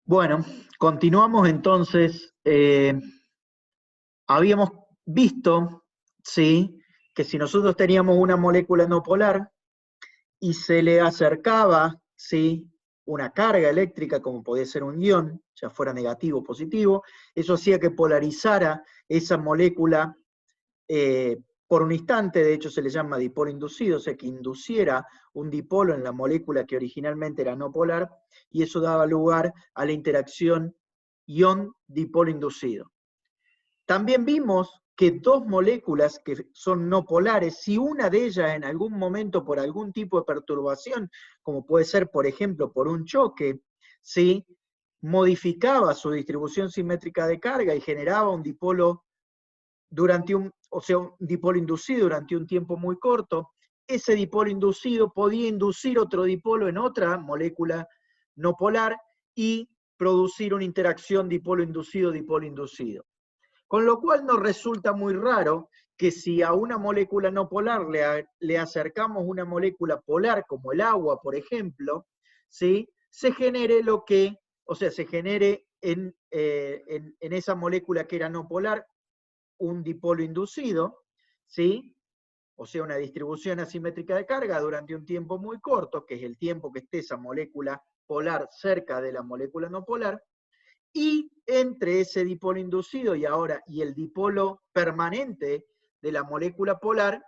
Bueno, continuamos entonces. Habíamos visto, ¿sí?, que si nosotros teníamos una molécula no polar y se le acercaba, ¿sí?, una carga eléctrica, como podía ser un ion, ya fuera negativo o positivo, eso hacía que polarizara esa molécula por un instante. De hecho se le llama dipolo inducido, o sea que induciera un dipolo en la molécula que originalmente era no polar, y eso daba lugar a la interacción ion-dipolo inducido. También vimos que dos moléculas que son no polares, si una de ellas en algún momento por algún tipo de perturbación, como puede ser por ejemplo por un choque, ¿sí?, modificaba su distribución simétrica de carga y generaba un dipolo un dipolo inducido durante un tiempo muy corto, ese dipolo inducido podía inducir otro dipolo en otra molécula no polar y producir una interacción dipolo inducido-dipolo inducido. Con lo cual nos resulta muy raro que si a una molécula no polar le acercamos una molécula polar, como el agua, por ejemplo, ¿sí?, se genere se genere en esa molécula que era no polar un dipolo inducido, ¿sí?, o sea, una distribución asimétrica de carga durante un tiempo muy corto, que es el tiempo que esté esa molécula polar cerca de la molécula no polar, y entre ese dipolo inducido y el dipolo permanente de la molécula polar,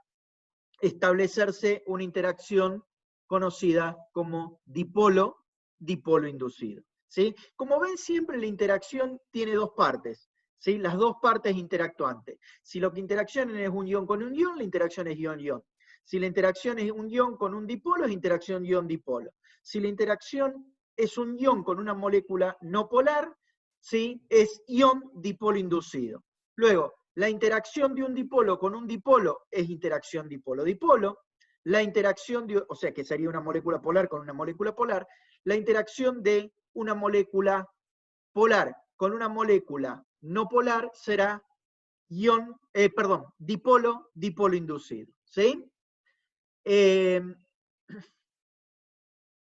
establecerse una interacción conocida como dipolo-dipolo inducido, ¿sí? Como ven, siempre la interacción tiene dos partes, ¿sí? Las dos partes interactuantes. Si lo que interaccionan es un ion con un ion, la interacción es ion-ion. Si la interacción es un ion con un dipolo, es interacción ion-dipolo. Si la interacción es un ion con una molécula no polar, ¿sí?, es ion-dipolo inducido. Luego, la interacción de un dipolo con un dipolo es interacción dipolo-dipolo. La interacción, o sea, que sería una molécula polar con una molécula polar. La interacción de una molécula polar con una molécula no polar será dipolo-dipolo inducido. ¿Sí?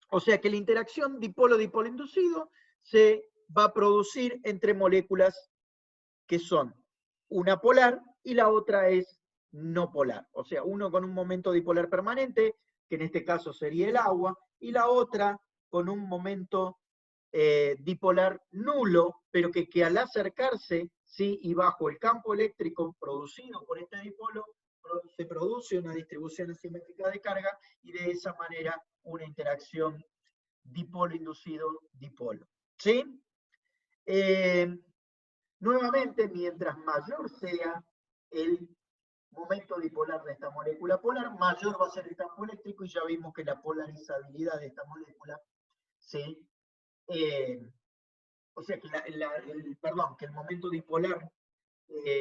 O sea que la interacción dipolo-dipolo inducido se va a producir entre moléculas que son una polar y la otra es no polar. O sea, uno con un momento dipolar permanente, que en este caso sería el agua, y la otra con un momento dipolar nulo, pero que al acercarse, ¿sí?, y bajo el campo eléctrico producido por este dipolo, se produce una distribución asimétrica de carga y de esa manera una interacción dipolo inducido-dipolo. ¿Sí? Nuevamente, mientras mayor sea el momento dipolar de esta molécula polar, mayor va a ser el campo eléctrico, y ya vimos que la polarizabilidad de esta molécula, ¿sí?, o sea que que el momento dipolar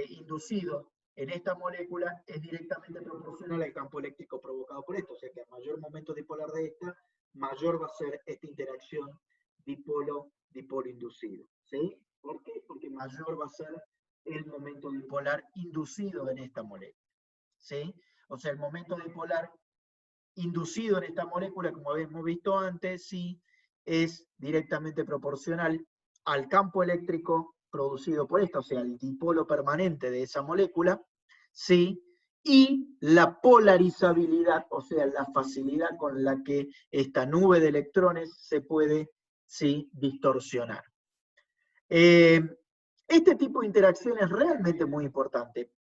inducido en esta molécula es directamente proporcional al campo eléctrico provocado por esto. O sea que a mayor momento dipolar de esta, mayor va a ser esta interacción dipolo-dipolo inducido. ¿Sí? ¿Por qué? Porque mayor va a ser el momento dipolar inducido en esta molécula. ¿Sí? O sea, el momento dipolar inducido en esta molécula, como habíamos visto antes, sí, es directamente proporcional al campo eléctrico producido por esto, o sea, el dipolo permanente de esa molécula, sí, y la polarizabilidad, o sea, la facilidad con la que esta nube de electrones se puede, sí, distorsionar. Este tipo de interacción es realmente muy importante.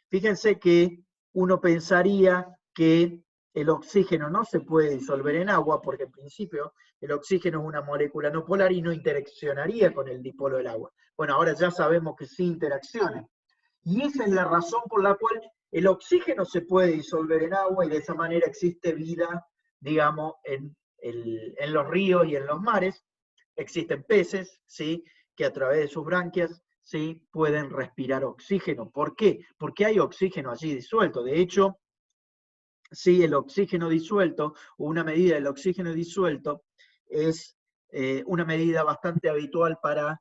Fíjense que uno pensaría que el oxígeno no se puede disolver en agua, porque en principio el oxígeno es una molécula no polar y no interaccionaría con el dipolo del agua. Bueno, ahora ya sabemos que sí interacciona. Y esa es la razón por la cual el oxígeno se puede disolver en agua, y de esa manera existe vida, digamos, en los ríos y en los mares. Existen peces, ¿sí?, que a través de sus branquias, ¿sí?, pueden respirar oxígeno. ¿Por qué? Porque hay oxígeno allí disuelto. De hecho, sí, el oxígeno disuelto, o una medida del oxígeno disuelto, es una medida bastante habitual para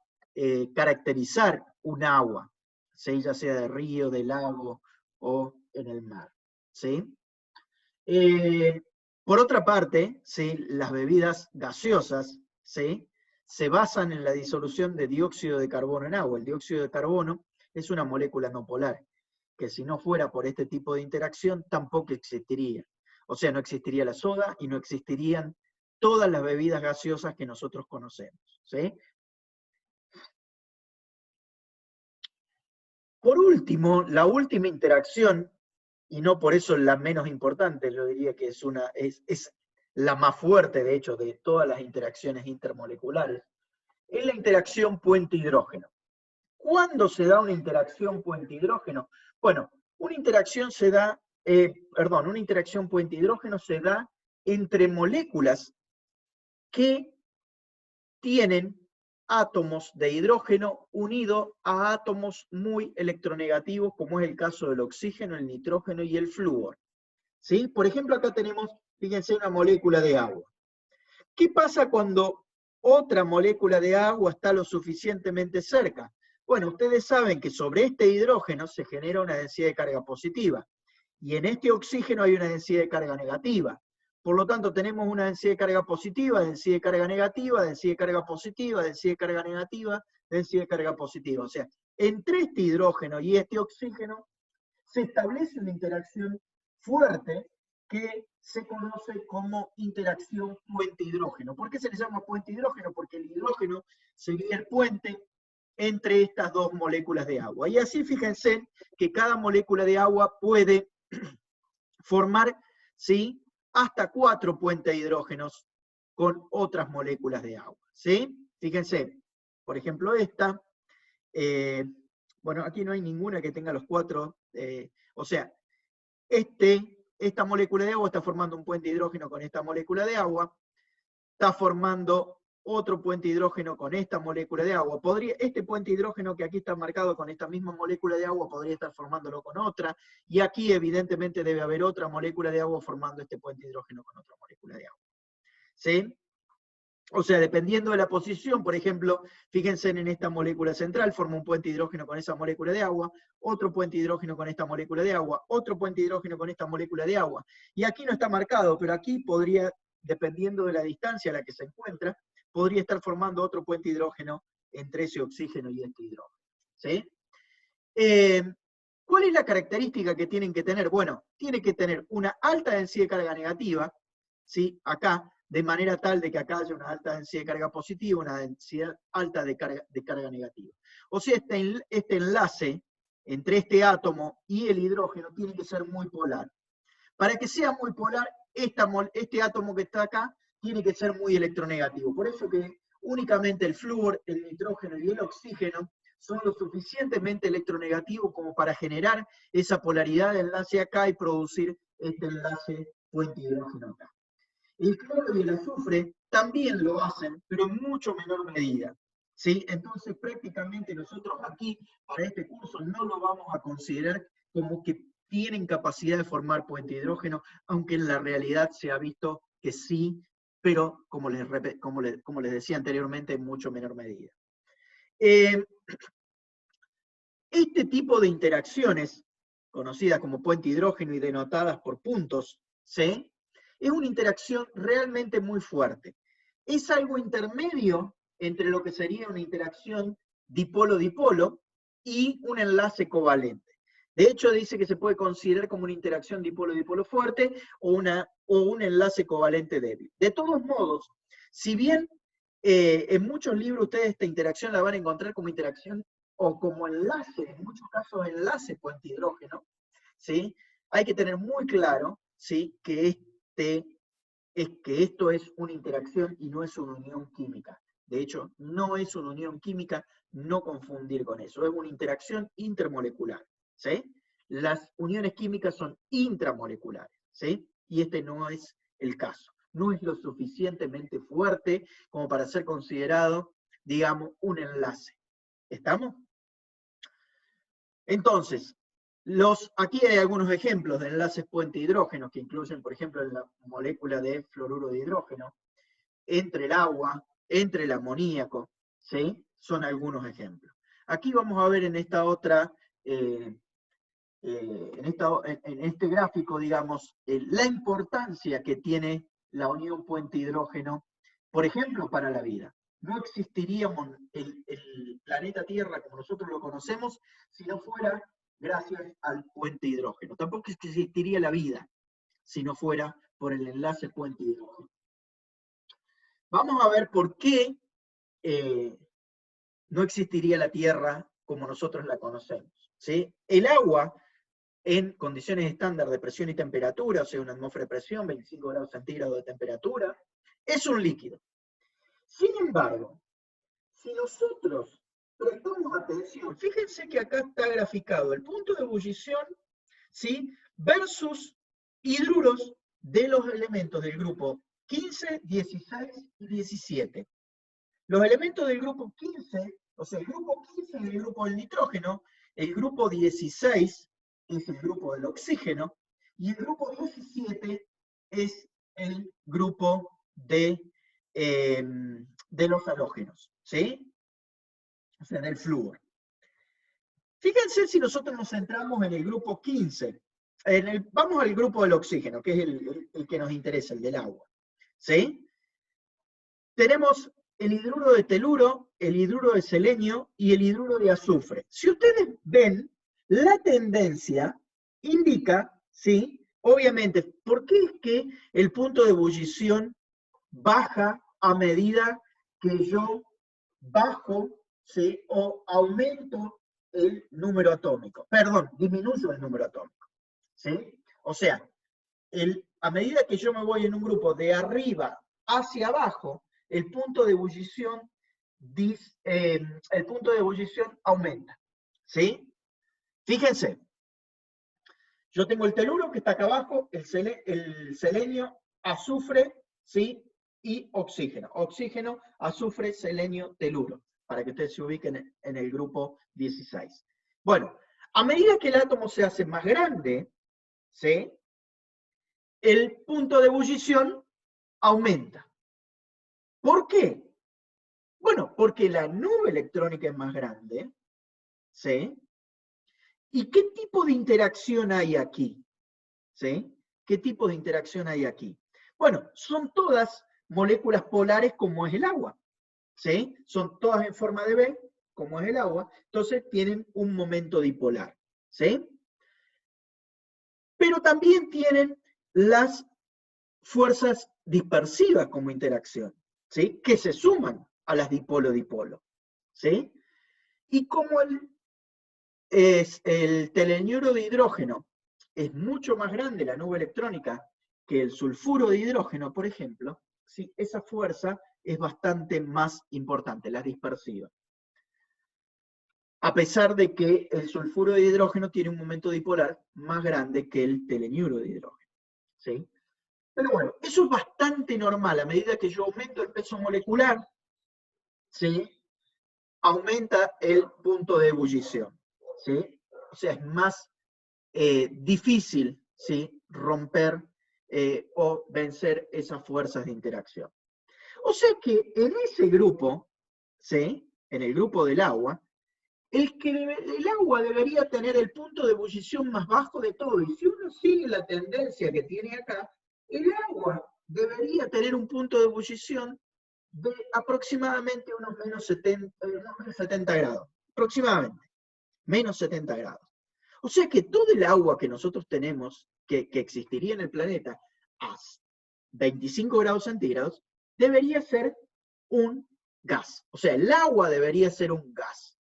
caracterizar un agua, ¿sí?, ya sea de río, de lago o en el mar. ¿Sí? Por otra parte, ¿sí?, las bebidas gaseosas, ¿sí?, se basan en la disolución de dióxido de carbono en agua. El dióxido de carbono es una molécula no polar, que si no fuera por este tipo de interacción tampoco existiría. O sea, no existiría la soda y no existirían todas las bebidas gaseosas que nosotros conocemos, ¿sí? Por último, la última interacción, y no por eso la menos importante, yo diría que es la más fuerte, de hecho, de todas las interacciones intermoleculares, es la interacción puente-hidrógeno. ¿Cuándo se da una interacción puente-hidrógeno? Bueno, una interacción puente-hidrógeno se da entre moléculas que tienen átomos de hidrógeno unidos a átomos muy electronegativos, como es el caso del oxígeno, el nitrógeno y el flúor. ¿Sí? Por ejemplo, acá tenemos, fíjense, una molécula de agua. ¿Qué pasa cuando otra molécula de agua está lo suficientemente cerca? Bueno, ustedes saben que sobre este hidrógeno se genera una densidad de carga positiva, y en este oxígeno hay una densidad de carga negativa. Por lo tanto, tenemos una densidad de carga positiva, densidad de carga negativa, densidad de carga positiva, densidad de carga negativa, densidad de carga positiva. O sea, entre este hidrógeno y este oxígeno se establece una interacción fuerte que se conoce como interacción puente-hidrógeno. ¿Por qué se le llama puente-hidrógeno? Porque el hidrógeno sería el puente entre estas dos moléculas de agua. Y así fíjense que cada molécula de agua puede formar, ¿sí?, hasta 4 puentes de hidrógenos con otras moléculas de agua, ¿sí? Fíjense, por ejemplo esta, bueno, aquí no hay ninguna que tenga los 4, o sea, esta molécula de agua está formando un puente de hidrógeno con esta molécula de agua, está formando otro puente de hidrógeno con esta molécula de agua. Este puente de hidrógeno que aquí está marcado con esta misma molécula de agua podría estar formándolo con otra, y aquí evidentemente debe haber otra molécula de agua formando este puente de hidrógeno con otra molécula de agua. ¿Sí? O sea, dependiendo de la posición, por ejemplo, fíjense en esta molécula central, forma un puente de hidrógeno con esa molécula de agua, otro puente de hidrógeno con esta molécula de agua, otro puente de hidrógeno con esta molécula de agua. Y aquí no está marcado, pero aquí podría, dependiendo de la distancia a la que se encuentra, podría estar formando otro puente de hidrógeno entre ese oxígeno y este hidrógeno. ¿Sí? ¿Cuál es la característica que tienen que tener? Bueno, tiene que tener una alta densidad de carga negativa, ¿sí?, acá, de manera tal de que acá haya una alta densidad de carga positiva, una densidad alta de carga negativa. O sea, este enlace entre este átomo y el hidrógeno tiene que ser muy polar. Para que sea muy polar, este átomo que está acá tiene que ser muy electronegativo. Por eso que únicamente el flúor, el nitrógeno y el oxígeno son lo suficientemente electronegativos como para generar esa polaridad de enlace acá y producir este enlace puente hidrógeno acá. El cloro y el azufre también lo hacen, pero en mucho menor medida, ¿sí? Entonces prácticamente nosotros aquí, para este curso, no lo vamos a considerar como que tienen capacidad de formar puente hidrógeno, aunque en la realidad se ha visto que sí, pero como les decía anteriormente, en mucho menor medida. Este tipo de interacciones, conocidas como puente hidrógeno y denotadas por puntos, ¿sí?, es una interacción realmente muy fuerte. Es algo intermedio entre lo que sería una interacción dipolo-dipolo y un enlace covalente. De hecho, dice que se puede considerar como una interacción dipolo-dipolo fuerte o un enlace covalente débil. De todos modos, si bien en muchos libros ustedes esta interacción la van a encontrar como interacción o como enlace, en muchos casos enlace puente hidrógeno, ¿sí?, hay que tener muy claro, ¿sí?, que esto es una interacción y no es una unión química. De hecho, no es una unión química, no confundir con eso. Es una interacción intermolecular, ¿sí? Las uniones químicas son intramoleculares, ¿sí? Y este no es el caso. No es lo suficientemente fuerte como para ser considerado, digamos, un enlace. ¿Estamos? Entonces, aquí hay algunos ejemplos de enlaces puente hidrógeno que incluyen, por ejemplo, la molécula de fluoruro de hidrógeno, entre el agua, entre el amoníaco, ¿sí? Son algunos ejemplos. Aquí vamos a ver en esta otra, en este gráfico, digamos, la importancia que tiene la unión puente hidrógeno, por ejemplo, para la vida. no existiría el planeta Tierra como nosotros lo conocemos si no fuera gracias al puente hidrógeno. Tampoco existiría la vida si no fuera por el enlace puente hidrógeno. Vamos a ver por qué no existiría la Tierra como nosotros la conocemos, ¿sí? El agua, en condiciones estándar de presión y temperatura, o sea, una atmósfera de presión, 25 grados centígrados de temperatura, es un líquido. Sin embargo, si nosotros prestamos atención, fíjense que acá está graficado el punto de ebullición, ¿sí?, versus hidruros de los elementos del grupo 15, 16 y 17. Los elementos del grupo 15, o sea, el grupo 15 es el grupo del nitrógeno, el grupo 16 es el grupo del oxígeno, y el grupo 17 es el grupo de los halógenos, ¿sí? O sea, del flúor. Fíjense si nosotros nos centramos en el grupo 15. Vamos al grupo del oxígeno, que es el que nos interesa, el del agua, ¿sí? Tenemos el hidruro de teluro, el hidruro de selenio y el hidruro de azufre. Si ustedes ven, la tendencia indica, ¿sí? Obviamente, ¿por qué es que el punto de ebullición baja a medida que yo bajo, ¿sí?, o aumento el número atómico? Perdón, disminuyo el número atómico, ¿sí? O sea, a medida que yo me voy en un grupo de arriba hacia abajo, el punto de ebullición aumenta, ¿sí? Fíjense, yo tengo el teluro que está acá abajo, el selenio, azufre, ¿sí?, y oxígeno. Oxígeno, azufre, selenio, teluro, para que ustedes se ubiquen en el grupo 16. Bueno, a medida que el átomo se hace más grande, ¿sí?, el punto de ebullición aumenta. ¿Por qué? Bueno, porque la nube electrónica es más grande, ¿sí? ¿Y qué tipo de interacción hay aquí? ¿Sí? ¿Qué tipo de interacción hay aquí? Bueno, son todas moléculas polares como es el agua, ¿sí? Son todas en forma de B, como es el agua, entonces tienen un momento dipolar, ¿sí? Pero también tienen las fuerzas dispersivas como interacción, ¿sí?, que se suman a las dipolo-dipolo, ¿sí? Y como el teleniuro de hidrógeno es mucho más grande la nube electrónica que el sulfuro de hidrógeno, por ejemplo, ¿sí?, esa fuerza es bastante más importante, la dispersiva. A pesar de que el sulfuro de hidrógeno tiene un momento dipolar más grande que el teleniuro de hidrógeno, ¿sí? Pero bueno, eso es bastante normal. A medida que yo aumento el peso molecular, ¿sí?, aumenta el punto de ebullición, ¿sí? O sea, es más difícil, ¿sí?, romper o vencer esas fuerzas de interacción. O sea que en ese grupo, ¿sí?, en el grupo del agua, el agua debería tener el punto de ebullición más bajo de todo. Y si uno sigue la tendencia que tiene acá, el agua debería tener un punto de ebullición de aproximadamente unos menos 70 grados. Aproximadamente, menos 70 grados. O sea que todo el agua que nosotros tenemos, que existiría en el planeta a 25 grados centígrados, debería ser un gas. O sea, el agua debería ser un gas.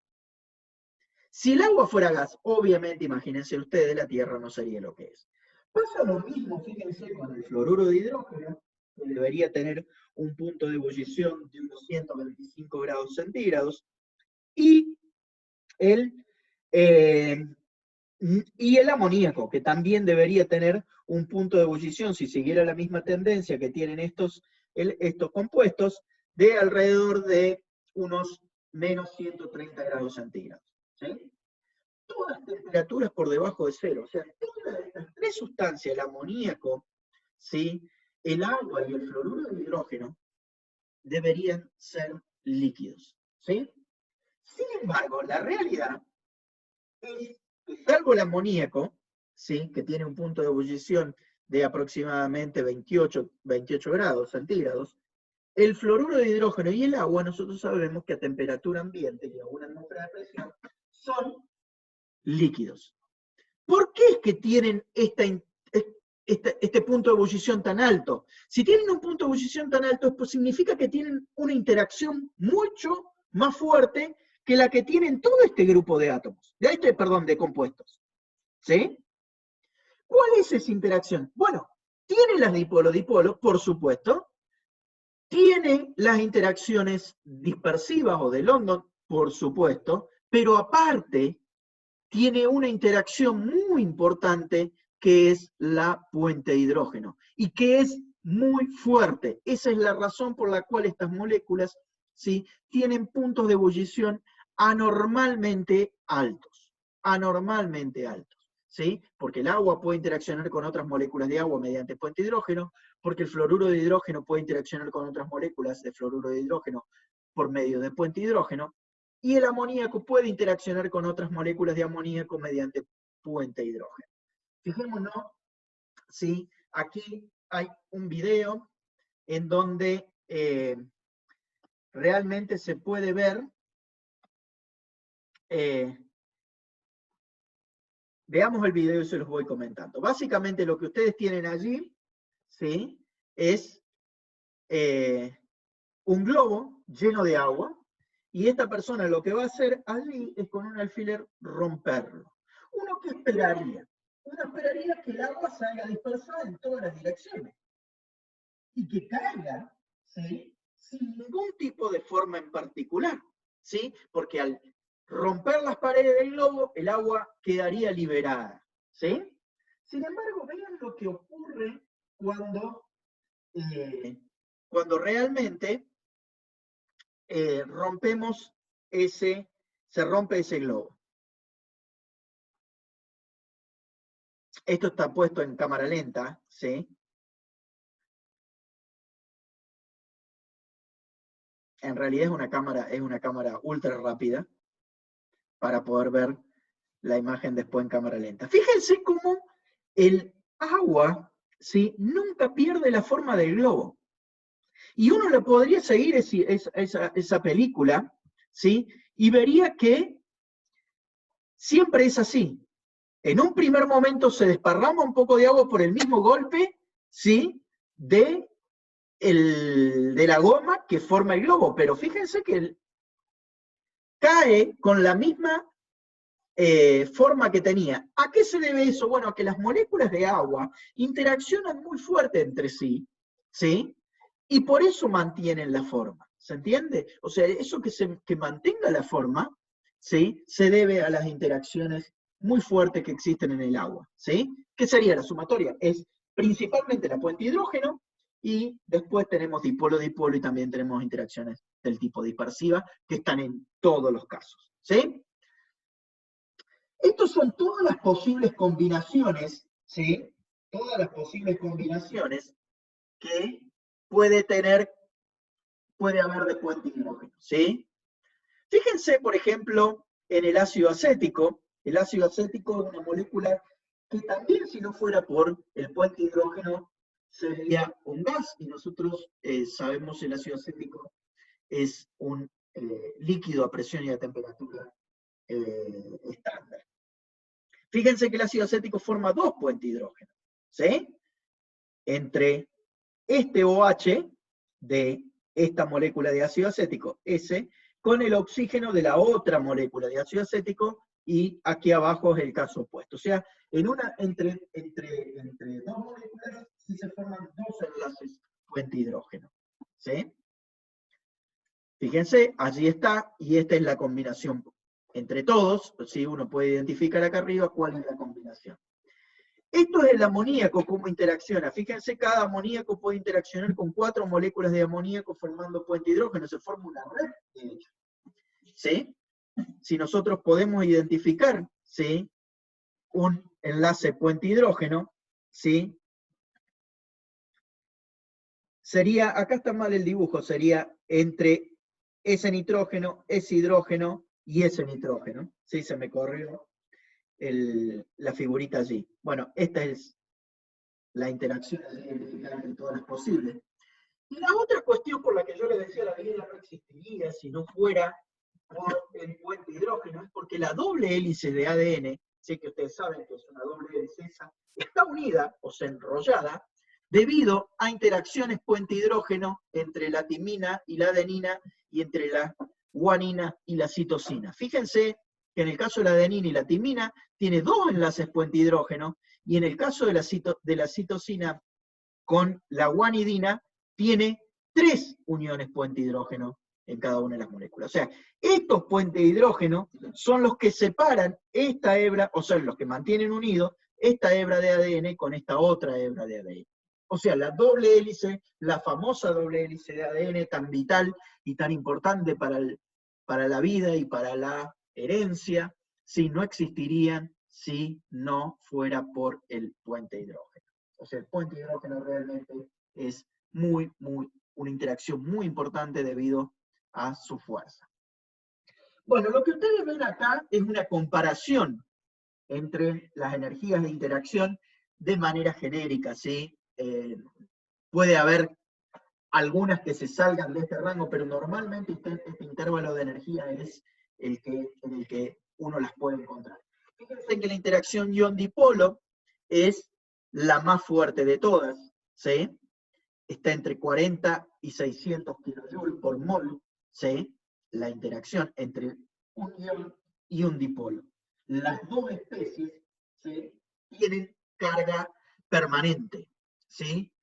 Si el agua fuera gas, obviamente, imagínense ustedes, la Tierra no sería lo que es. Pasa lo mismo, fíjense, con el fluoruro de hidrógeno, que debería tener un punto de ebullición de unos 125 grados centígrados, y el amoníaco, que también debería tener un punto de ebullición, si siguiera la misma tendencia que tienen estos compuestos, de alrededor de unos menos 130 grados centígrados, ¿sí? Todas temperaturas por debajo de cero. O sea, todas estas tres sustancias, el amoníaco, ¿sí?, el agua y el fluoruro de hidrógeno, deberían ser líquidos, ¿sí? Sin embargo, la realidad es que, salvo el amoníaco, ¿sí?, que tiene un punto de ebullición de aproximadamente 28 grados centígrados, el fluoruro de hidrógeno y el agua, nosotros sabemos que a temperatura ambiente y a una atmósfera de presión son líquidos. ¿Por qué es que tienen este punto de ebullición tan alto? Si tienen un punto de ebullición tan alto, pues significa que tienen una interacción mucho más fuerte que la que tienen todo este grupo de átomos, de compuestos. ¿Sí? ¿Cuál es esa interacción? Bueno, tiene las dipolo-dipolo, por supuesto, tiene las interacciones dispersivas o de London, por supuesto, pero aparte tiene una interacción muy importante que es la puente de hidrógeno y que es muy fuerte. Esa es la razón por la cual estas moléculas, ¿sí?, tienen puntos de ebullición anormalmente altos, ¿sí? Porque el agua puede interaccionar con otras moléculas de agua mediante puente de hidrógeno, porque el fluoruro de hidrógeno puede interaccionar con otras moléculas de fluoruro de hidrógeno por medio de puente de hidrógeno, y el amoníaco puede interaccionar con otras moléculas de amoníaco mediante puente de hidrógeno. Fijémonos, ¿sí? Aquí hay un video en donde realmente se puede ver, veamos el video y se los voy comentando. Básicamente lo que ustedes tienen allí, ¿sí?, es un globo lleno de agua, y esta persona lo que va a hacer allí es con un alfiler romperlo. ¿Uno qué esperaría? Uno esperaría que el agua salga dispersada en todas las direcciones y que caiga, ¿sí?, sin ningún tipo de forma en particular, ¿sí? Porque al romper las paredes del globo, el agua quedaría liberada, ¿sí? Sin embargo, vean lo que ocurre cuando realmente se rompe ese globo. Esto está puesto en cámara lenta, ¿sí? En realidad es una cámara ultra rápida para poder ver la imagen después en cámara lenta. Fíjense cómo el agua, ¿sí?, nunca pierde la forma del globo. Y uno le podría seguir esa película, ¿sí?, y vería que siempre es así. En un primer momento se desparrama un poco de agua por el mismo golpe, ¿sí?, de la goma que forma el globo, pero fíjense que cae con la misma forma que tenía. ¿A qué se debe eso? Bueno, a que las moléculas de agua interaccionan muy fuerte entre sí, ¿sí?, y por eso mantienen la forma. ¿Se entiende? O sea, eso que mantenga la forma, ¿sí?, se debe a las interacciones muy fuertes que existen en el agua, ¿sí? ¿Qué sería la sumatoria? Es principalmente la puente de hidrógeno, y después tenemos dipolo-dipolo y también tenemos interacciones del tipo dispersiva que están en todos los casos, ¿sí? Estas son todas las posibles combinaciones, ¿sí? Todas las posibles combinaciones que puede haber de puente de hidrógeno, ¿sí? Fíjense, por ejemplo, en el ácido acético. El ácido acético es una molécula que también, si no fuera por el puente de hidrógeno, sería un gas, y nosotros sabemos que el ácido acético es un líquido a presión y a temperatura estándar. Fíjense que el ácido acético forma dos puentes de hidrógeno, ¿sí? Entre este OH de esta molécula de ácido acético, S, con el oxígeno de la otra molécula de ácido acético, y aquí abajo es el caso opuesto. O sea, entre dos moléculas sí se forman dos enlaces puente hidrógeno, ¿sí? Fíjense, allí está, y esta es la combinación entre todos. ¿Sí? Uno puede identificar acá arriba cuál es la combinación. Esto es el amoníaco, cómo interacciona. Fíjense, cada amoníaco puede interaccionar con 4 moléculas de amoníaco formando puente de hidrógeno. Se forma una red, de hecho. ¿Sí? Si nosotros podemos identificar, ¿sí?, un enlace puente hidrógeno, ¿sí?, sería, acá está mal el dibujo, sería entre ese nitrógeno, ese hidrógeno y ese nitrógeno. ¿Sí? Se me corrió la figurita allí. Bueno, esta es la interacción entre todas las posibles. Y la otra cuestión por la que yo le decía la vida no existiría si no fuera por el puente hidrógeno es porque la doble hélice de ADN, sé que ustedes saben que es una doble hélice esa, está unida, o sea, enrollada, debido a interacciones puente hidrógeno entre la timina y la adenina y entre la guanina y la citosina. Fíjense que en el caso de la adenina y la timina tiene dos enlaces puente hidrógeno y en el caso de la citosina con la guanidina tiene 3 uniones puente hidrógeno en cada una de las moléculas. O sea, estos puentes de hidrógeno son los que separan esta hebra, o sea, los que mantienen unido esta hebra de ADN con esta otra hebra de ADN. O sea, la doble hélice, la famosa doble hélice de ADN tan vital y tan importante para la vida y para la herencia, si no existirían si no fuera por el puente de hidrógeno. O sea, el puente de hidrógeno realmente es una interacción muy importante debido a su fuerza. Bueno, lo que ustedes ven acá es una comparación entre las energías de interacción de manera genérica, ¿sí? Puede haber algunas que se salgan de este rango, pero normalmente este intervalo de energía es en el que uno las puede encontrar. Fíjense que la interacción ion-dipolo es la más fuerte de todas, ¿sí? Está entre 40 y 600 kJ por mol, ¿sí? La interacción entre un ion y un dipolo. Las dos especies, ¿sí? Tienen carga permanente, ¿sí?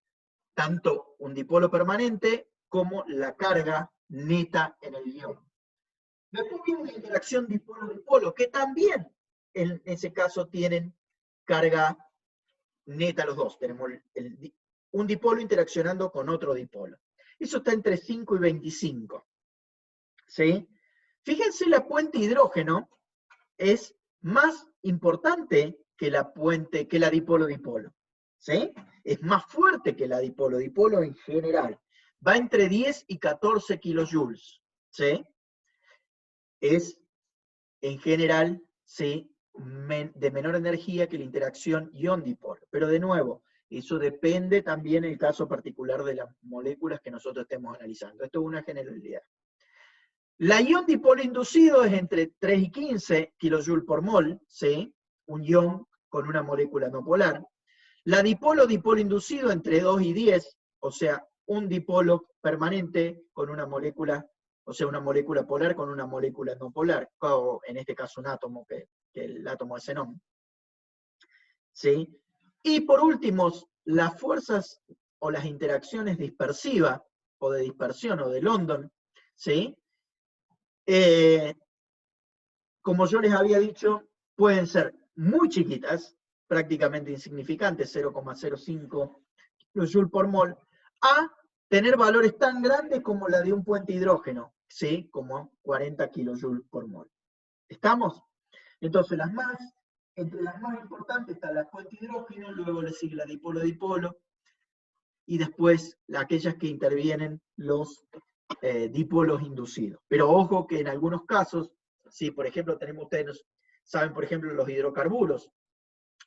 Tanto un dipolo permanente como la carga neta en el ion. Después viene la interacción dipolo-dipolo, que también en ese caso tienen carga neta los dos. Tenemos un dipolo interaccionando con otro dipolo. Eso está entre 5 y 25. ¿Sí? Fíjense, la puente hidrógeno es más importante que la dipolo-dipolo. ¿Sí? Es más fuerte que la dipolo-dipolo en general. Va entre 10 y 14 kilojoules. ¿Sí? Es, en general, ¿sí? De menor energía que la interacción ion-dipolo. Pero de nuevo, eso depende también del caso particular de las moléculas que nosotros estemos analizando. Esto es una generalidad. La ion-dipolo inducido es entre 3 y 15 kJ por mol, ¿sí? Un ion con una molécula no polar. La dipolo-dipolo inducido entre 2 y 10, o sea, un dipolo permanente con una molécula, o sea, una molécula polar con una molécula no polar, o en este caso un átomo, que el átomo de xenón. ¿Sí? Y por último, las fuerzas o las interacciones dispersivas, o de dispersión, o de London, ¿sí? Como yo les había dicho, pueden ser muy chiquitas, prácticamente insignificantes, 0,05 kJ por mol, a tener valores tan grandes como la de un puente hidrógeno, ¿sí? Como 40 kJ por mol. ¿Estamos? Entonces, entre las más importantes está la puente hidrógeno, luego le sigue la dipolo-dipolo, y después aquellas que intervienen los dipolos inducidos. Pero ojo que en algunos casos, si por ejemplo ustedes saben, por ejemplo, los hidrocarburos,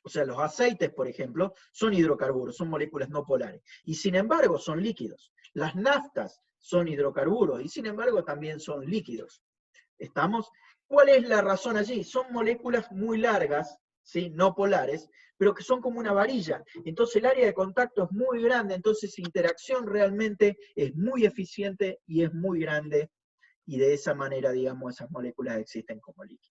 o sea, los aceites, por ejemplo, son hidrocarburos, son moléculas no polares, y sin embargo son líquidos. Las naftas son hidrocarburos, y sin embargo también son líquidos. ¿Estamos? ¿Cuál es la razón allí? Son moléculas muy largas, ¿sí? No polares, pero que son como una varilla. Entonces el área de contacto es muy grande, entonces su interacción realmente es muy eficiente y es muy grande, y de esa manera, digamos, esas moléculas existen como líquidos.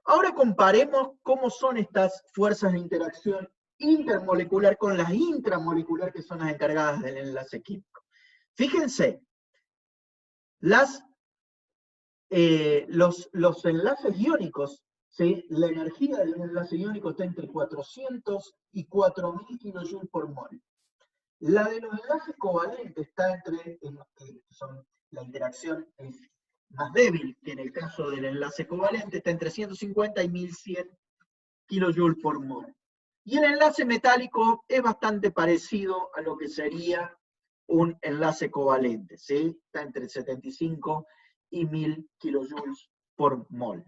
Ahora comparemos cómo son estas fuerzas de interacción intermolecular con las intramolecular, que son las encargadas del enlace químico. Fíjense, los enlaces iónicos, ¿sí? La energía del enlace iónico está entre 400 y 4000 kJ por mol. La de los enlaces covalentes está la interacción es más débil, que en el caso del enlace covalente está entre 150 y 1100 kJ por mol. Y el enlace metálico es bastante parecido a lo que sería un enlace covalente, ¿sí? Está entre 75 y 1000 kJ por mol.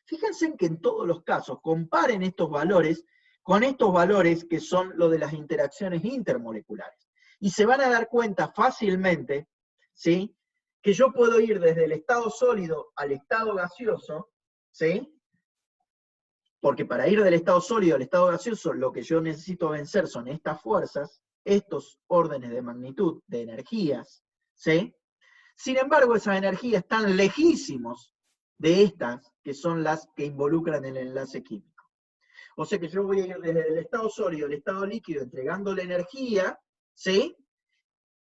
Fíjense en que en todos los casos, comparen estos valores con estos valores que son lo de las interacciones intermoleculares. Y se van a dar cuenta fácilmente, ¿sí?, que yo puedo ir desde el estado sólido al estado gaseoso, ¿sí?, porque para ir del estado sólido al estado gaseoso, lo que yo necesito vencer son estas fuerzas, estos órdenes de magnitud de energías, ¿sí? Sin embargo, esas energías están lejísimos de estas, que son las que involucran el enlace químico. O sea que yo voy a ir desde el estado sólido al estado líquido entregándole energía, ¿sí?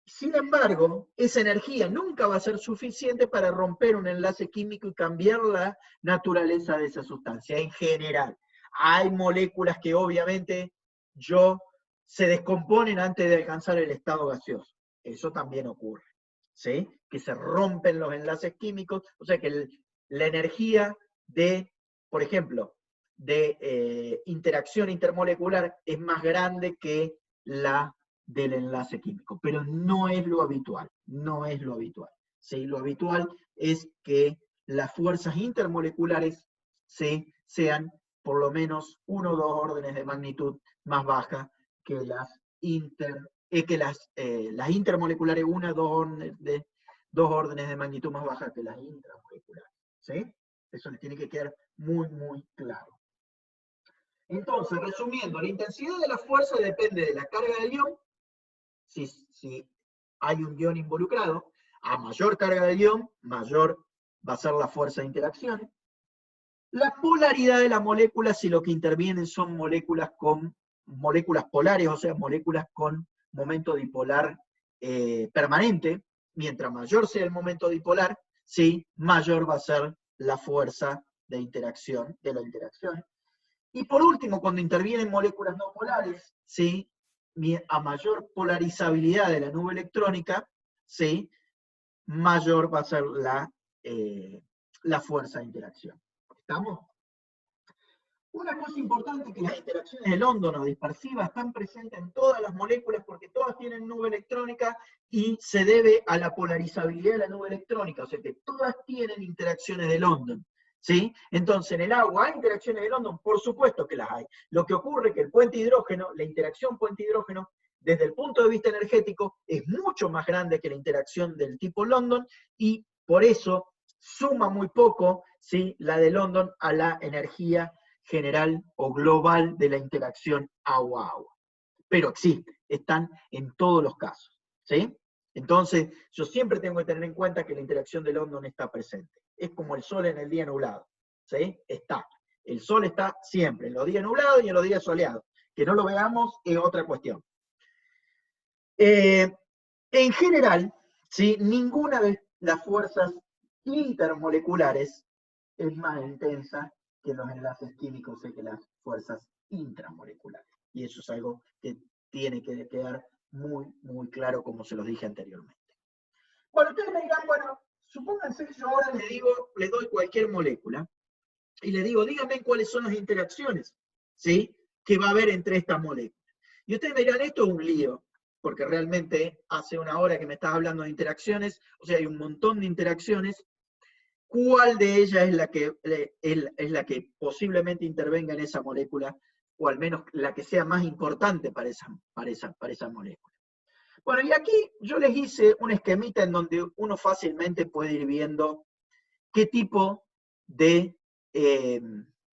Sin embargo, esa energía nunca va a ser suficiente para romper un enlace químico y cambiar la naturaleza de esa sustancia en general. Hay moléculas que obviamente se descomponen antes de alcanzar el estado gaseoso. Eso también ocurre, ¿sí? Que se rompen los enlaces químicos, o sea que la energía de, por ejemplo, de interacción intermolecular es más grande que la del enlace químico, pero no es lo habitual, no es lo habitual. ¿Sí? Lo habitual es que las fuerzas intermoleculares sean por lo menos 1 o 2 órdenes de magnitud más bajas que las intermoleculares, 1 o 2 órdenes de magnitud más bajas que las intramoleculares. ¿Sí? Eso les tiene que quedar muy, muy claro. Entonces, resumiendo, la intensidad de la fuerza depende de la carga del ion. Si hay un ion involucrado, a mayor carga del ion, mayor va a ser la fuerza de interacción. La polaridad de la molécula, si lo que intervienen son moléculas polares, o sea, moléculas con momento dipolar permanente, mientras mayor sea el momento dipolar, ¿sí?, mayor va a ser la fuerza de interacción, de la interacción. Y por último, cuando intervienen moléculas no polares, ¿sí?, a mayor polarizabilidad de la nube electrónica, ¿sí?, mayor va a ser la fuerza de interacción. ¿Estamos? Una cosa importante es que las interacciones de London o dispersivas están presentes en todas las moléculas porque todas tienen nube electrónica y se debe a la polarizabilidad de la nube electrónica, o sea que todas tienen interacciones de London. ¿Sí? Entonces, en el agua, ¿hay interacciones de London? Por supuesto que las hay. Lo que ocurre es que el puente hidrógeno, la interacción puente-hidrógeno, desde el punto de vista energético, es mucho más grande que la interacción del tipo London, y por eso suma muy poco, ¿sí?, la de London a la energía general o global de la interacción agua-agua. Pero existe, están en todos los casos. ¿Sí? Entonces, yo siempre tengo que tener en cuenta que la interacción de London está presente. Es como el sol en el día nublado. ¿Sí? Está. El sol está siempre, en los días nublados y en los días soleados. Que no lo veamos es otra cuestión. En general, ¿sí?, ninguna de las fuerzas intermoleculares es más intensa que los enlaces químicos y que las fuerzas intramoleculares. Y eso es algo que tiene que quedar muy, muy claro, como se los dije anteriormente. Bueno, ustedes me dirán, bueno, supónganse que yo ahora les doy cualquier molécula y les digo, díganme cuáles son las interacciones, ¿sí?, que va a haber entre estas moléculas. Y ustedes me dirán, esto es un lío, porque realmente hace una hora que me estás hablando de interacciones, o sea, hay un montón de interacciones. ¿Cuál de ellas es la que posiblemente intervenga en esa molécula, o al menos la que sea más importante para esa molécula? Bueno, y aquí yo les hice un esquemita en donde uno fácilmente puede ir viendo qué tipo de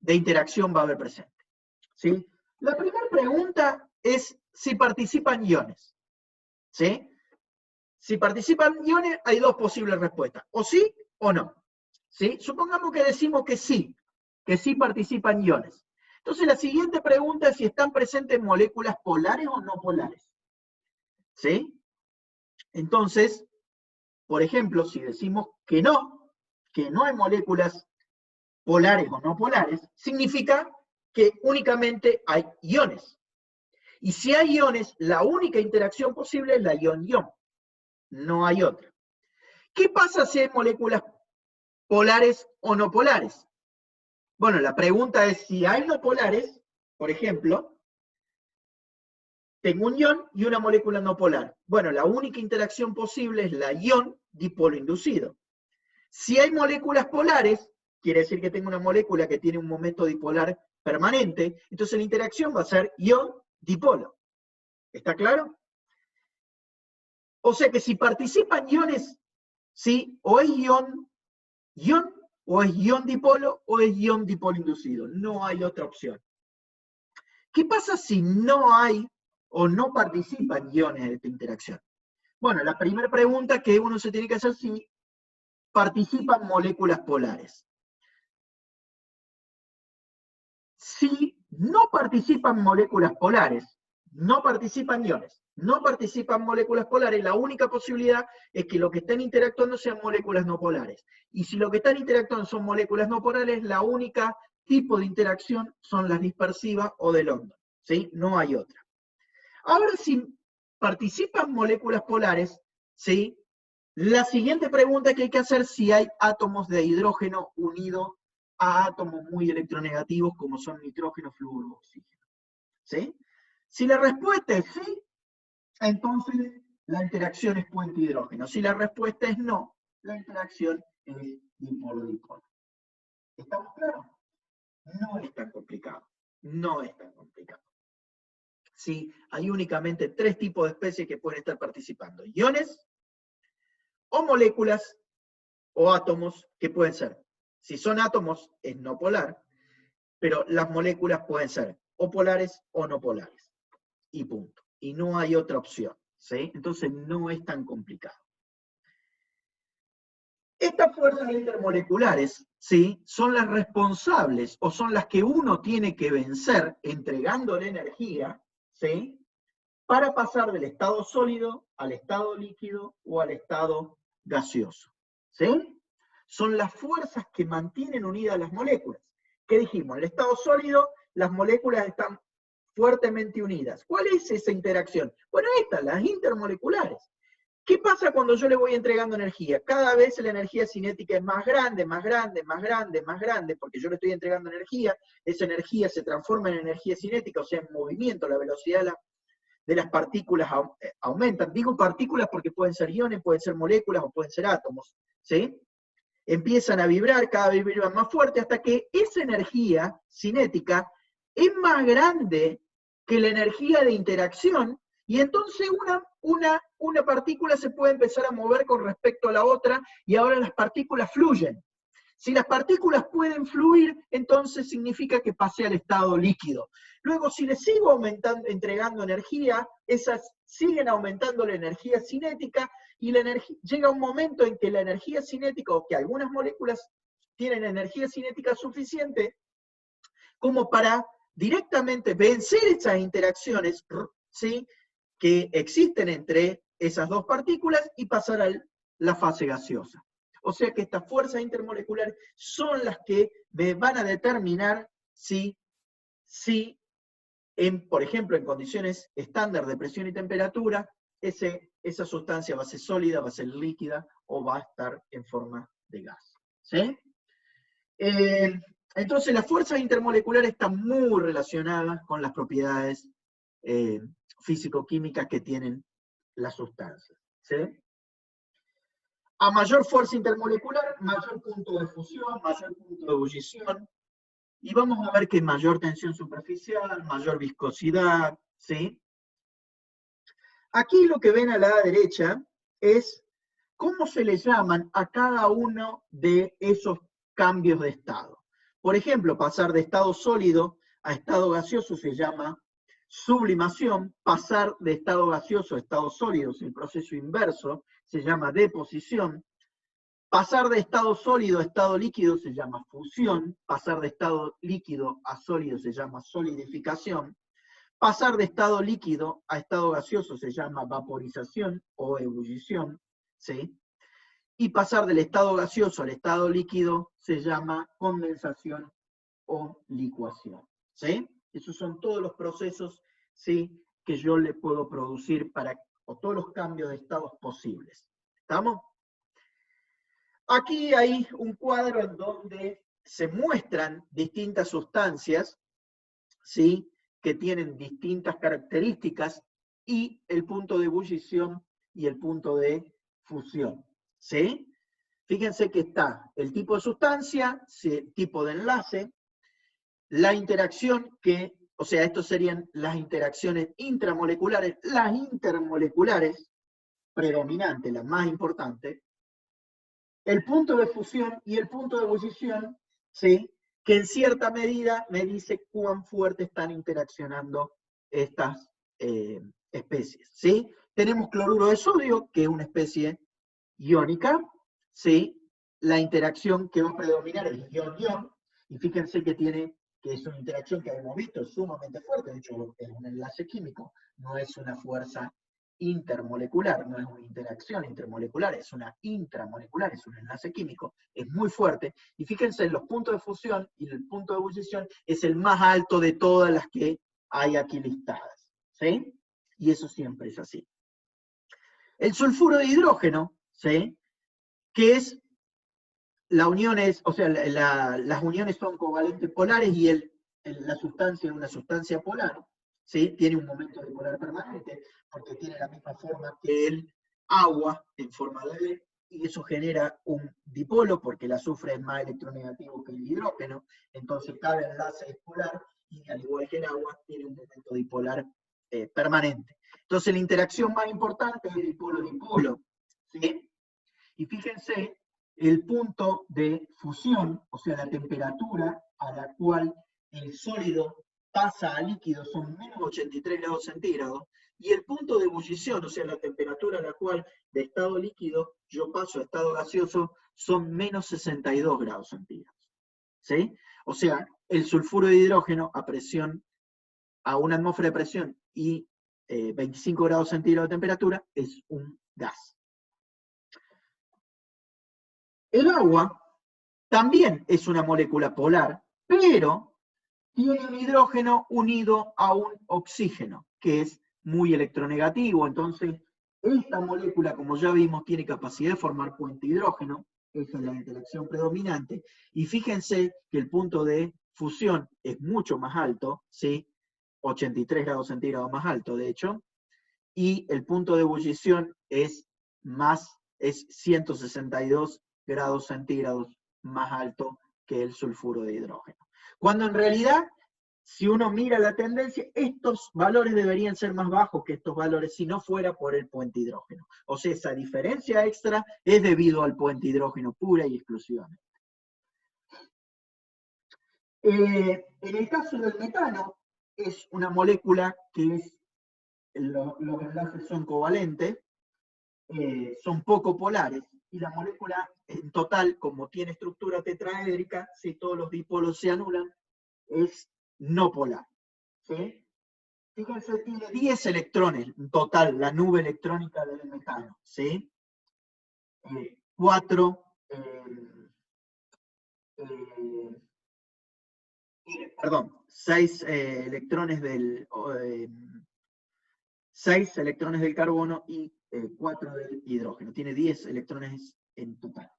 interacción va a haber presente. ¿Sí? La primera pregunta es si participan iones. ¿Sí? Si participan iones, hay dos posibles respuestas, o sí o no. ¿Sí? Supongamos que decimos que sí participan iones. Entonces la siguiente pregunta es si están presentes moléculas polares o no polares. ¿Sí? Entonces, por ejemplo, si decimos que no hay moléculas polares o no polares, significa que únicamente hay iones. Y si hay iones, la única interacción posible es la ion-ion. No hay otra. ¿Qué pasa si hay moléculas polares o no polares? Bueno, la pregunta es si hay no polares, por ejemplo, tengo un ion y una molécula no polar. Bueno, la única interacción posible es la ion dipolo inducido. Si hay moléculas polares, quiere decir que tengo una molécula que tiene un momento dipolar permanente, entonces la interacción va a ser ion dipolo. ¿Está claro? O sea que si participan iones, ¿sí? O es ion, o es ion dipolo, o es ion dipolo inducido. No hay otra opción. ¿Qué pasa si no hay o no participan iones en esta interacción? Bueno, la primera pregunta que uno se tiene que hacer es si participan moléculas polares. Si no participan moléculas polares, no participan iones, no participan moléculas polares, la única posibilidad es que lo que estén interactuando sean moléculas no polares. Y si lo que están interactuando son moléculas no polares, la única tipo de interacción son las dispersivas o de London, ¿sí? No hay otra. Ahora, si participan moléculas polares, ¿sí? La siguiente pregunta que hay que hacer es si hay átomos de hidrógeno unidos a átomos muy electronegativos como son nitrógeno, flúor, oxígeno. ¿Sí? Si la respuesta es sí, entonces la interacción es puente-hidrógeno. Si la respuesta es no, la interacción es dipolo-dipolo. ¿Estamos claros? No es tan complicado. No es tan complicado. Sí, hay únicamente 3 tipos de especies que pueden estar participando. Iones, o moléculas, o átomos, que pueden ser. Si son átomos, es no polar, pero las moléculas pueden ser o polares o no polares. Y punto. Y no hay otra opción. ¿Sí? Entonces no es tan complicado. Estas fuerzas intermoleculares, ¿sí? Son las responsables o son las que uno tiene que vencer entregándole energía, ¿sí? Para pasar del estado sólido al estado líquido o al estado gaseoso. ¿Sí? Son las fuerzas que mantienen unidas las moléculas. ¿Qué dijimos? En el estado sólido, las moléculas están fuertemente unidas. ¿Cuál es esa interacción? Bueno, estas, las intermoleculares. ¿Qué pasa cuando yo le voy entregando energía? Cada vez la energía cinética es más grande, más grande, más grande, más grande, porque yo le estoy entregando energía, esa energía se transforma en energía cinética, o sea, en movimiento, la velocidad de las partículas aumentan. Digo partículas porque pueden ser iones, pueden ser moléculas o pueden ser átomos, ¿sí? Empiezan a vibrar, cada vez vibran más fuerte, hasta que esa energía cinética es más grande que la energía de interacción, y entonces una partícula se puede empezar a mover con respecto a la otra, y ahora las partículas fluyen. Si las partículas pueden fluir, entonces significa que pasé al estado líquido. Luego, si les sigo entregando energía, esas siguen aumentando la energía cinética, y llega un momento en que la energía cinética, o que algunas moléculas tienen energía cinética suficiente, como para directamente vencer esas interacciones, ¿sí? Que existen entre esas dos partículas y pasar a la fase gaseosa. O sea que estas fuerzas intermoleculares son las que me van a determinar si por ejemplo, en condiciones estándar de presión y temperatura, esa sustancia va a ser sólida, va a ser líquida o va a estar en forma de gas. ¿Sí? Entonces las fuerzas intermoleculares están muy relacionadas con las propiedades físico-químicas que tienen las sustancias. ¿Sí? A mayor fuerza intermolecular, mayor punto de fusión, mayor punto de ebullición, y vamos a ver que mayor tensión superficial, mayor viscosidad, ¿sí? Aquí lo que ven a la derecha es cómo se le llaman a cada uno de esos cambios de estado. Por ejemplo, pasar de estado sólido a estado gaseoso se llama sublimación, pasar de estado gaseoso a estado sólido, es el proceso inverso, se llama deposición. Pasar de estado sólido a estado líquido se llama fusión, pasar de estado líquido a sólido se llama solidificación, pasar de estado líquido a estado gaseoso se llama vaporización o ebullición, ¿sí? Y pasar del estado gaseoso al estado líquido se llama condensación o licuación, ¿sí? Esos son todos los procesos, ¿sí?, que yo le puedo producir o todos los cambios de estados posibles. ¿Estamos? Aquí hay un cuadro en donde se muestran distintas sustancias, ¿sí?, que tienen distintas características, y el punto de ebullición y el punto de fusión. ¿Sí? Fíjense que está el tipo de sustancia, el tipo de enlace, la interacción o sea, estos serían las interacciones intramoleculares, las intermoleculares, predominante, la más importante, el punto de fusión y el punto de ebullición, ¿sí? Que en cierta medida me dice cuán fuerte están interaccionando estas especies, ¿sí? Tenemos cloruro de sodio, que es una especie iónica, ¿sí? La interacción que va a predominar es ion-ion, y fíjense que es una interacción que hemos visto, es sumamente fuerte, de hecho es un enlace químico, no es una fuerza intermolecular, no es una interacción intermolecular, es una intramolecular, es un enlace químico, es muy fuerte, y fíjense, los puntos de fusión y el punto de ebullición es el más alto de todas las que hay aquí listadas, ¿sí? Y eso siempre es así. El sulfuro de hidrógeno, ¿sí? Que es, la unión es, o sea, las uniones son covalentes polares y la sustancia es una sustancia polar, ¿sí? Tiene un momento dipolar permanente, porque tiene la misma forma que el agua en forma de D, y eso genera un dipolo, porque el azufre es más electronegativo que el hidrógeno, entonces cada enlace es polar, y al igual que el agua, tiene un momento dipolar permanente. Entonces la interacción más importante es el dipolo-dipolo, ¿sí? Y fíjense, el punto de fusión, o sea, la temperatura a la cual el sólido pasa a líquido son menos 83 grados centígrados, y el punto de ebullición, o sea, la temperatura a la cual de estado líquido yo paso a estado gaseoso, son menos 62 grados centígrados. ¿Sí? O sea, el sulfuro de hidrógeno a presión, a una atmósfera de presión y 25 grados centígrados de temperatura, es un gas. El agua también es una molécula polar, pero tiene un hidrógeno unido a un oxígeno, que es muy electronegativo. Entonces, esta molécula, como ya vimos, tiene capacidad de formar puente hidrógeno, esa es la interacción predominante, y fíjense que el punto de fusión es mucho más alto, ¿sí? 83 grados centígrados más alto, de hecho, y el punto de ebullición es 162 grados centígrados más alto que el sulfuro de hidrógeno. Cuando en realidad, si uno mira la tendencia, estos valores deberían ser más bajos que estos valores si no fuera por el puente hidrógeno. O sea, esa diferencia extra es debido al puente hidrógeno pura y exclusivamente. En el caso del metano, es una molécula que es, los enlaces son covalentes, son poco polares, y la molécula en total, como tiene estructura tetraédrica, si todos los dipolos se anulan, es no polar. ¿Sí? Fíjense, tiene 10 electrones en total, la nube electrónica del metano. ¿Sí? 6 electrones del 6 electrones del carbono y 4 del hidrógeno. Tiene 10 electrones en total.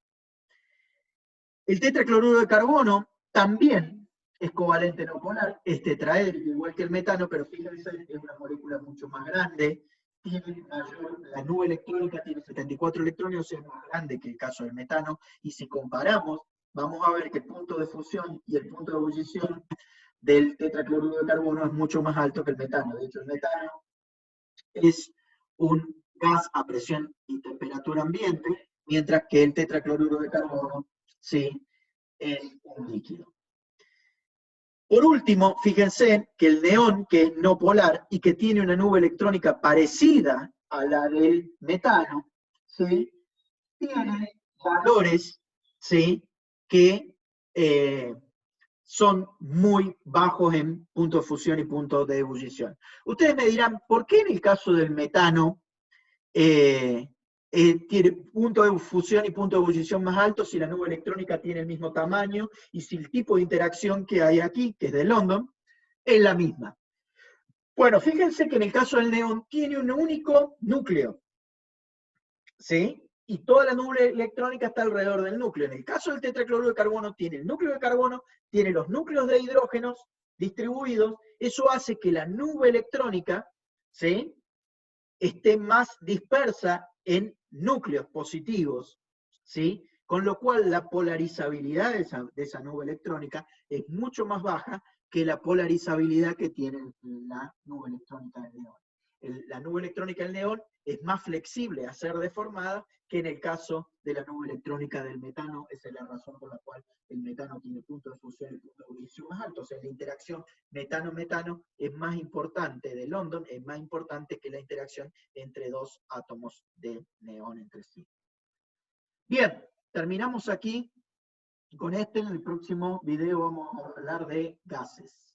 El tetracloruro de carbono también es covalente no polar, es tetraédrico igual que el metano, pero fíjense, es una molécula mucho más grande, tiene mayor, la nube electrónica tiene 74 electrones, o sea, es más grande que el caso del metano, y si comparamos, vamos a ver que el punto de fusión y el punto de ebullición del tetracloruro de carbono es mucho más alto que el metano. De hecho, el metano es un gas a presión y temperatura ambiente, mientras que el tetracloruro de carbono, sí, es un líquido. Por último, fíjense que el neón, que es no polar y que tiene una nube electrónica parecida a la del metano, ¿sí? Tiene valores, ¿sí? Que son muy bajos en punto de fusión y punto de ebullición. Ustedes me dirán, ¿por qué en el caso del metano tiene punto de fusión y punto de ebullición más alto si la nube electrónica tiene el mismo tamaño y si el tipo de interacción que hay aquí, que es de London, es la misma? Bueno, fíjense que en el caso del neón tiene un único núcleo, ¿sí? Y toda la nube electrónica está alrededor del núcleo. En el caso del tetracloruro de carbono, tiene el núcleo de carbono, tiene los núcleos de hidrógenos distribuidos. Eso hace que la nube electrónica, ¿sí?, esté más dispersa en núcleos positivos, ¿sí? Con lo cual la polarizabilidad de esa nube electrónica es mucho más baja que la polarizabilidad que tiene la nube electrónica del neón. la nube electrónica del neón es más flexible a ser deformada que en el caso de la nube electrónica del metano. Esa es la razón por la cual el metano tiene puntos de fusión y puntos de ebullición más altos. O sea, la interacción metano-metano es más importante de London, es más importante que la interacción entre dos átomos de neón entre sí. Bien, terminamos aquí. Con en el próximo video vamos a hablar de gases.